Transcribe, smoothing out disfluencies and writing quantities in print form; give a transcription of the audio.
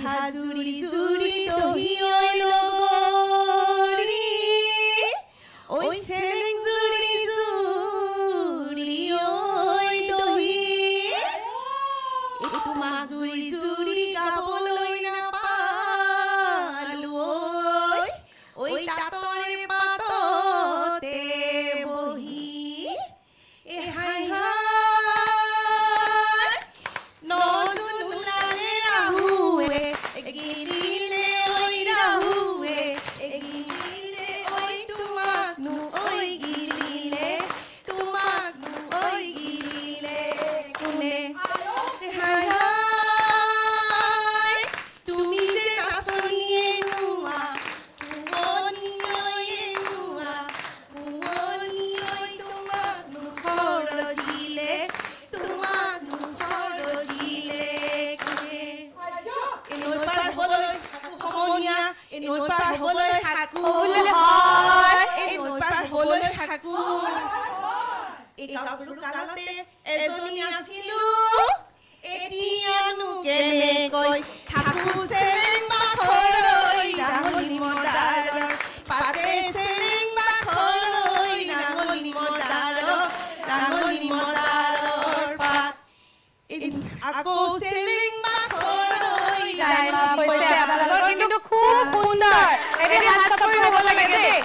হাজুৰি জুৰি দহি ঐ লগৰী ঐ চেলেং জুৰি জুৰি ঐ দহি এইটো মাজুৰি জুৰি গাবলৈ নাপালো ঐ তাতৰে পাততে বহি এ হাই হাই নজুন ওলালে ৰাহুৱে গিৰিলে ঐ ৰাহুৱে গিৰিলে ঐ তোমাকনো ঐ গিৰিলে তোমাকনো ঐ গিৰিলে কোনে হাই হাই তুমি যে নাচনিয়ে নোৱা পুৱনি ঐ নোৱা পুৱনি ঐ তোমাকনো সৰজিলে তোমাকনো সৰজিলে কোনে নৈ পাৰ হ'বলৈ সমনীয়া নৈ পাৰ হ'বলৈ থাকো নৈ পাৰ হ'বলৈ থাকো এই গাভৰু কালতে এজনী আছিলো এতিয়ানো কেনেকৈ থাকো চেলেং বাখৰৈ ৰাঙলী মদাৰৰ পাতে চেলেং বাখৰৈ ৰাঙলী মদাৰৰ পাত আকৌ চেলেং বাখৰৈ কিন্তু খুব সুন্দৰ। এতিয়া হাত চাপৰি হ'ব লাগে দেই।